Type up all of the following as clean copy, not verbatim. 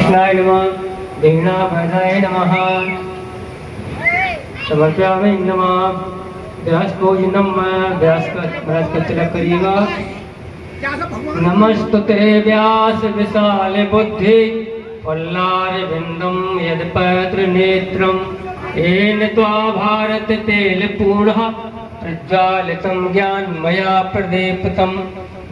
कृष्णाय नमः दीनाभरणाय नमः समर्पयामि नमः व्यासभोजनम व्यास का तिलक करिएगा। नमस्तुते व्यास विशाल बुद्धि वल्लारविंदम यदपत्र नेत्रम येन त्वा भारत तेल पूर्णः प्रज्वालितं ज्ञानमया प्रदीप्तं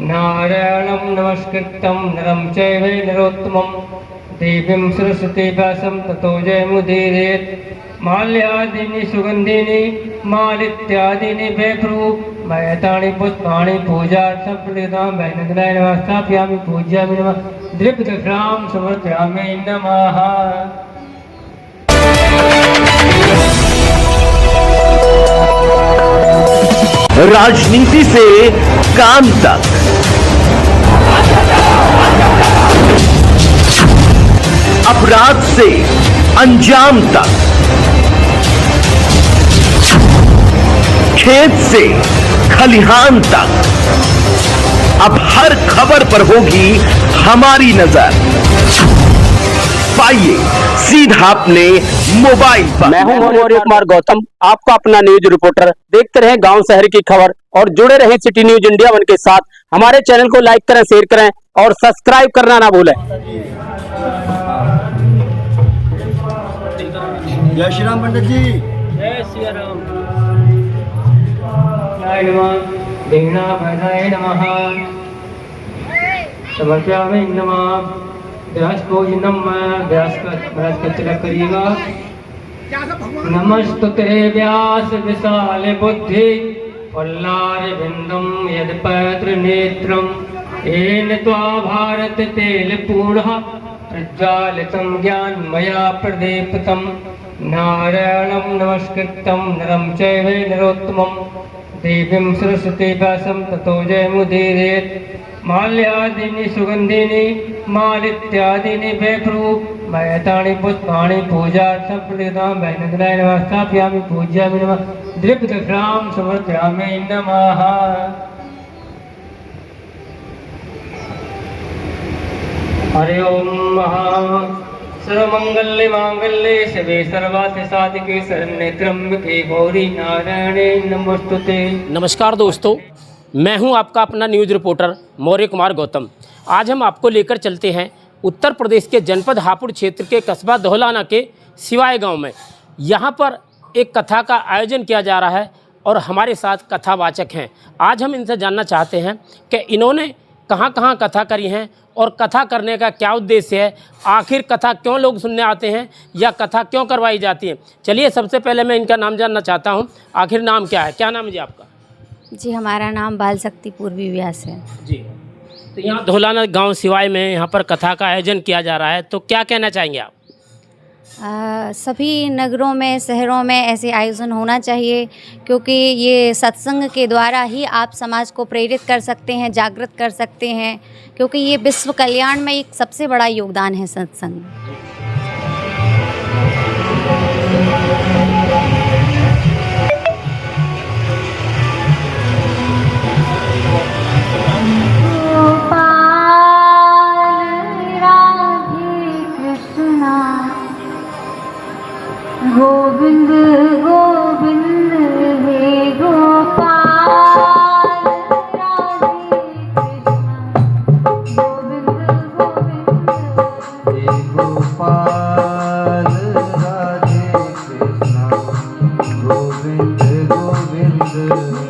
नारायणं नमस्कृतं नरं चैव नरोत्तमं देवीं सरस्वती व्यासं ततो जयमुदीरयेत्। माल्यादीनि सुगंधीनि मालित्यादीनि वेप्रु मयतानि पुष्पाणि पूजार्थं प्रददामि वैनगनाय नमः स्थापयामि पूज्यामि नमः दीपदक्षिणां समर्पयामि नमः। राजनीति से काम तक, अपराध से अंजाम तक, खेत से खलिहान तक, अब हर खबर पर होगी हमारी नजर। पाइए सीधा अपने मोबाइल पर। मैं हूं मौर्य कुमार गौतम, आपका अपना न्यूज रिपोर्टर। देखते रहें गांव शहर की खबर और जुड़े रहें सिटी न्यूज इंडिया वन के साथ। हमारे चैनल को लाइक करें, शेयर करें और सब्सक्राइब करना ना भूलें। जय श्री राम पंडित जी। जय श्री राम। कृष्णाय नमः दीनाभरणाय नमः समर्पयामि नमः व्यासभोजनम व्यास का तिलक करिएगा। नमस्तुते व्यास विशाल बुद्धि वल्लारविंदम यदपत्र नेत्रम येन त्वा भारत तेल पूर्णः प्रज्वालितं ज्ञानमया प्रदीप्तं नारायणं नमस्कृतं नरं चैव नरोत्तमं देवीं सरस्वती व्यासं ततो जयमुदीरयेत्। माल्यादीनि सुगंधीनि मालित्यादीनि वेप्रु मयतानि पुष्पाणि पूजार्थं प्रददामि वैनगनाय नमः स्थापयामि पूज्यामि नमः दीपदक्षिणां समर्पयामि नमः। हरि ओम सर्वमंगल्ये मांगल्ये शिवे सर्वार्थ साधिके शरण्ये त्र्यंबके गौरी नारायणे नमोस्तुते। नमस्कार दोस्तों, मैं हूं आपका अपना न्यूज रिपोर्टर मौर्य कुमार गौतम। आज हम आपको लेकर चलते हैं उत्तर प्रदेश के जनपद हापुड़ क्षेत्र के कस्बा धौलाना के सिवाय गांव में। यहां पर एक कथा का आयोजन किया जा रहा है और हमारे साथ कथावाचक हैं। आज हम इनसे जानना चाहते हैं कि इन्होंने कहां-कहां कथा करी हैं और कथा करने का क्या उद्देश्य है, आखिर कथा क्यों लोग सुनने आते हैं या कथा क्यों करवाई जाती है। चलिए सबसे पहले मैं इनका नाम जानना चाहता हूँ। आखिर नाम क्या है, क्या नाम है जी आपका? जी, हमारा नाम बाल शक्ति पूर्वी व्यास है। जी, तो यहाँ धौलाना गांव सिवाय में यहाँ पर कथा का आयोजन किया जा रहा है, तो क्या कहना चाहेंगे आप? सभी नगरों में, शहरों में ऐसे आयोजन होना चाहिए, क्योंकि ये सत्संग के द्वारा ही आप समाज को प्रेरित कर सकते हैं, जागृत कर सकते हैं, क्योंकि ये विश्व कल्याण में एक सबसे बड़ा योगदान है सत्संग। गोविंद गोविंद हे गोपाल राधे कृष्ण गोविंद गोविंद हे गोपाल राधे कृष्ण गोविंद गोविंद कृष्ण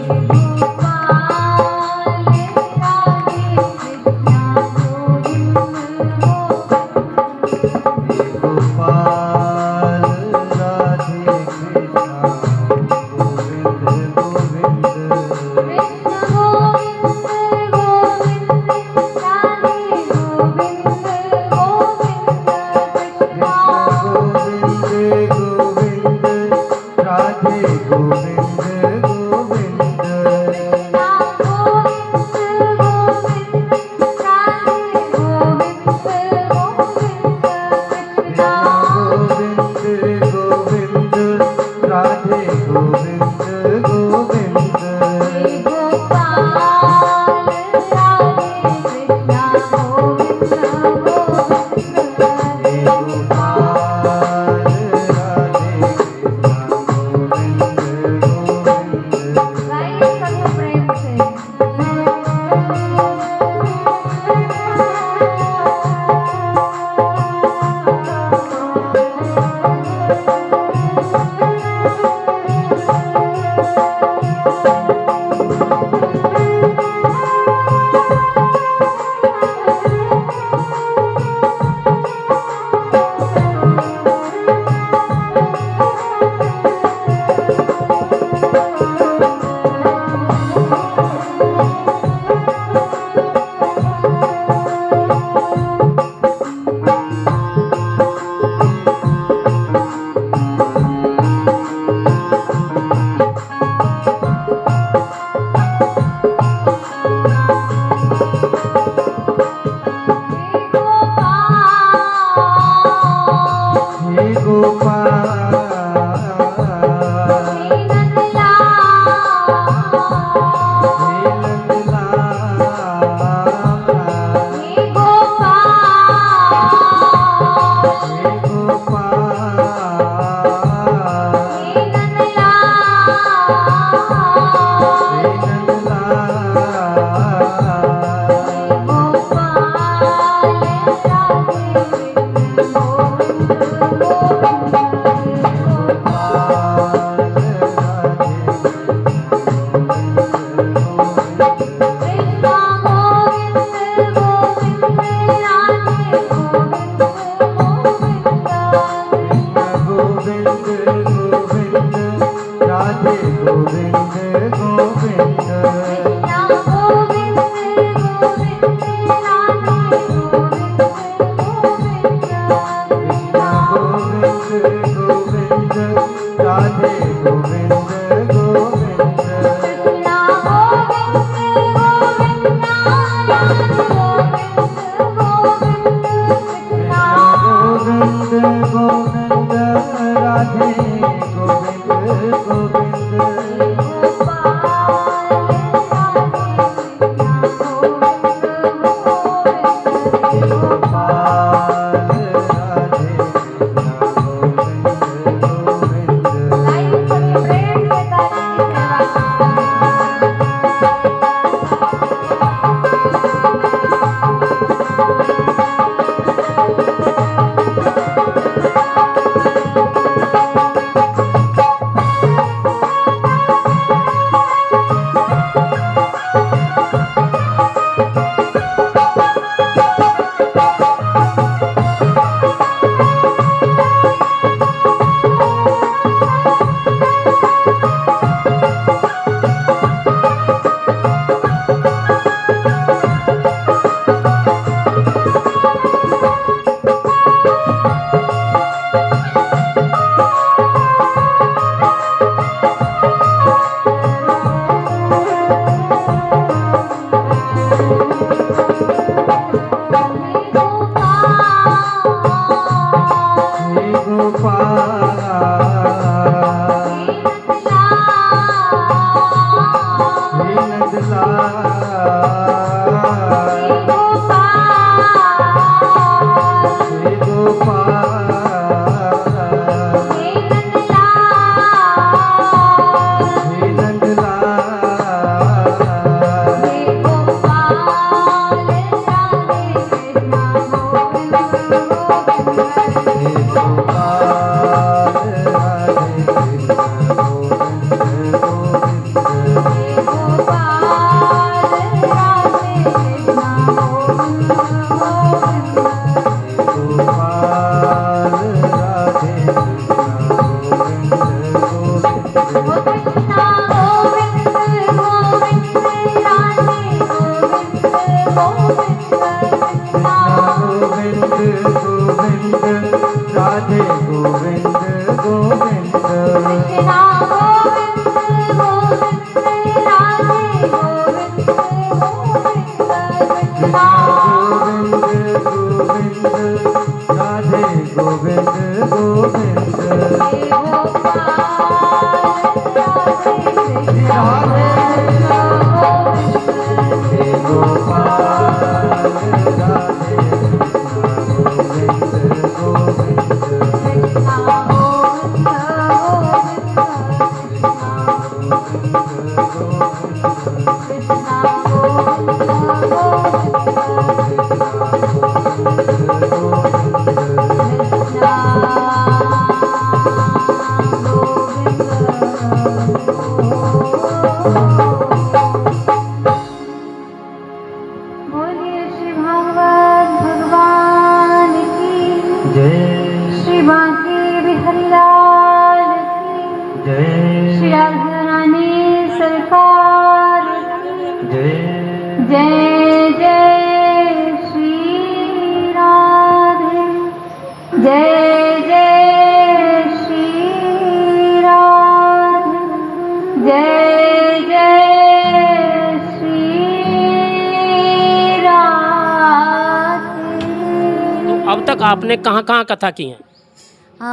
अब तक आपने कहाँ कहाँ कथा की है?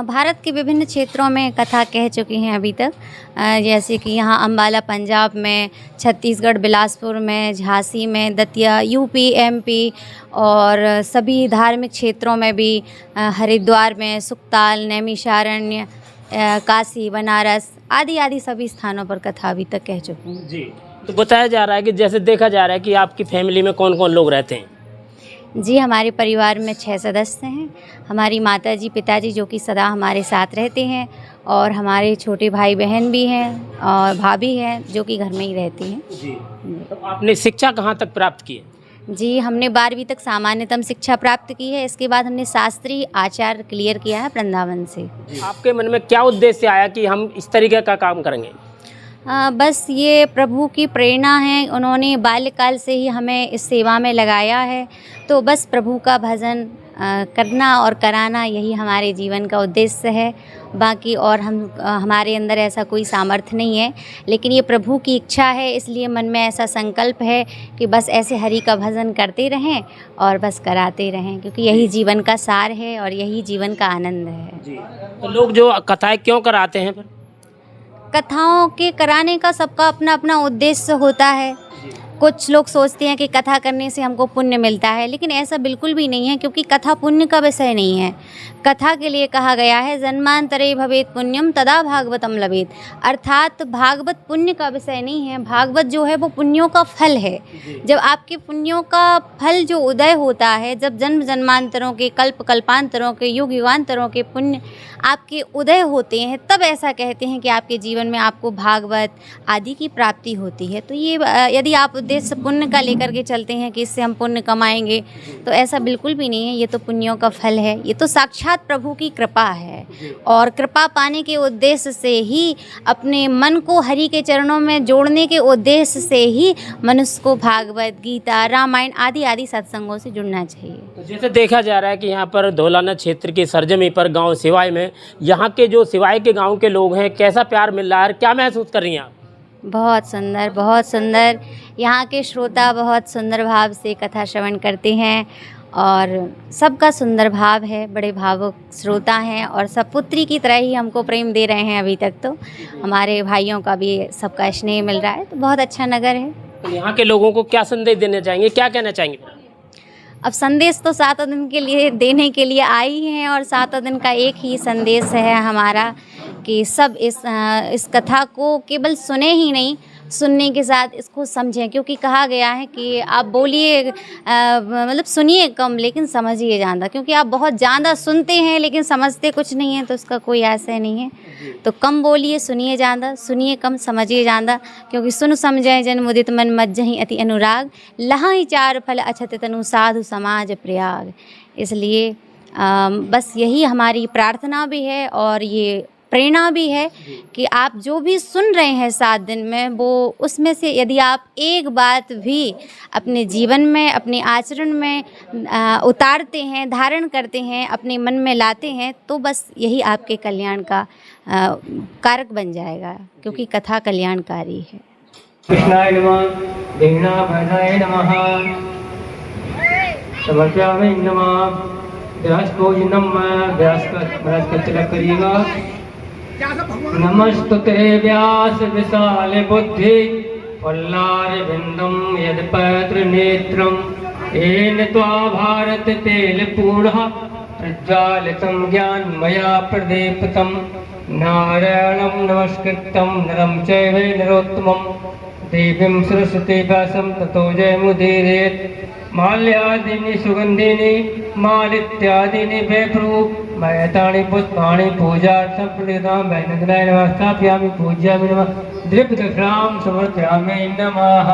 भारत के विभिन्न क्षेत्रों में कथा कह चुकी हैं अभी तक, जैसे कि यहाँ अम्बाला पंजाब में, छत्तीसगढ़ बिलासपुर में, झांसी में, दतिया यूपी एमपी और सभी धार्मिक क्षेत्रों में भी, हरिद्वार में, सुकताल, नैमिषारण्य, काशी, बनारस आदि आदि सभी स्थानों पर कथा अभी तक कह चुकी हूँ। जी, तो बताया जा रहा है कि जैसे देखा जा रहा है कि आपकी फैमिली में कौन कौन लोग रहते हैं? जी, हमारे परिवार में 6 सदस्य हैं। हमारी माताजी, पिताजी जो कि सदा हमारे साथ रहते हैं, और हमारे छोटे भाई बहन भी हैं और भाभी हैं जो कि घर में ही रहती हैं। जी, तो आपने शिक्षा कहाँ तक प्राप्त की है? जी, हमने 12वीं तक सामान्यतम शिक्षा प्राप्त की है। इसके बाद हमने शास्त्रीय आचार्य क्लियर किया है वृंदावन से। आपके मन में क्या उद्देश्य आया कि हम इस तरीके का काम करेंगे? बस ये प्रभु की प्रेरणा है, उन्होंने बाल्यकाल से ही हमें इस सेवा में लगाया है, तो बस प्रभु का भजन करना और कराना यही हमारे जीवन का उद्देश्य है। बाकी और हमारे अंदर ऐसा कोई सामर्थ्य नहीं है, लेकिन ये प्रभु की इच्छा है, इसलिए मन में ऐसा संकल्प है कि बस ऐसे हरि का भजन करते रहें और बस कराते रहें, क्योंकि यही जीवन का सार है और यही जीवन का आनंद है। जी, तो लोग जो कथाएं क्यों कराते हैं फिर? कथाओं के कराने का सबका अपना अपना उद्देश्य होता है। कुछ लोग सोचते हैं कि कथा करने से हमको पुण्य मिलता है, लेकिन ऐसा बिल्कुल भी नहीं है, क्योंकि कथा पुण्य का विषय नहीं है। कथा के लिए कहा गया है जन्मांतरे भवेत पुण्यम तदा भागवतम लभेत, अर्थात भागवत पुण्य का विषय नहीं है। भागवत जो है वो पुण्यों का फल है। जब आपके पुण्यों का फल जो उदय होता है, जब जन्म जन्मांतरों के, कल्प कल्पांतरों के, युग युगांतरों के पुण्य आपके उदय होते हैं, तब ऐसा कहते हैं कि आपके जीवन में आपको भागवत आदि की प्राप्ति होती है। तो ये यदि आप उद्देश्य पुण्य का लेकर के चलते हैं कि इससे हम पुण्य कमाएंगे, तो ऐसा बिल्कुल भी नहीं है। ये तो पुण्यों का फल है, ये तो साक्षात प्रभु की कृपा है। और कृपा पाने के उद्देश्य से ही, अपने मन को हरि के चरणों में जोड़ने के उद्देश्य से ही मनुष्य को भागवत, गीता, रामायण आदि आदि सत्संगों से जुड़ना चाहिए। तो जैसे देखा जा रहा है कि यहाँ पर धौलाना क्षेत्र के सरजमी पर गांव सिवाय में, यहाँ के जो सिवाय के गांव के लोग हैं, कैसा प्यार मिल रहा है, क्या महसूस कर रही हैं आप? बहुत सुंदर, बहुत सुंदर। यहाँ के श्रोता बहुत सुंदर भाव से कथा श्रवण करते हैं और सबका सुंदर भाव है, बड़े भावुक श्रोता हैं और सब पुत्री की तरह ही हमको प्रेम दे रहे हैं। अभी तक तो हमारे भाइयों का भी सबका स्नेह मिल रहा है, तो बहुत अच्छा नगर है। तो यहाँ के लोगों को क्या संदेश देना चाहेंगे, क्या कहना चाहेंगे? अब संदेश तो 7 दिन के लिए देने के लिए आई हैं, और 7 दिन का एक ही संदेश है हमारा कि सब इस कथा को केवल सुने ही नहीं, सुनने के साथ इसको समझें। क्योंकि कहा गया है कि आप बोलिए, मतलब सुनिए कम लेकिन समझिए ज़्यादा, क्योंकि आप बहुत ज़्यादा सुनते हैं लेकिन समझते कुछ नहीं है, तो उसका कोई आशय नहीं है। तो कम बोलिए, सुनिए ज़्यादा, सुनिए कम, समझिए ज़्यादा। क्योंकि सुन समझे जन मुदित मन मज्जहि अति अनुराग, लहाई 4 फल अछत तनु साधु समाज प्रयाग। इसलिए बस यही हमारी प्रार्थना भी है और ये प्रेरणा भी है कि आप जो भी सुन रहे हैं 7 दिन में, वो उसमें से यदि आप एक बात भी अपने जीवन में, अपने आचरण में उतारते हैं, धारण करते हैं, अपने मन में लाते हैं, तो बस यही आपके कल्याण का कारक बन जाएगा, क्योंकि कथा कल्याणकारी है। कृष्णाय नमः, देवनाभरणाय नमः, समर्पयामि नमः। व्यास भोजनम व्यास का तिलक करिएगा। नमस्तुते व्यास विशाल बुद्धि पल्लार बिंदम यदपत्र नेत्रम येन त्वा भारत तेल पूर्णः प्रज्वालितं ज्ञानमया प्रदीप्तं नारायणं नमस्कृतं नरं चैव नरोत्तमं देवीं सरस्वती व्यासं ततो जयमुदीरयेत्। माल्यादीनि सुगंधिनि मालित्यादीनि मैतानि पुष्पाणि पूजार्थं प्रददामि। नमः स्थापयामि, पूजयामि, नमः दीपदक्षिणां समर्पयामि नमः।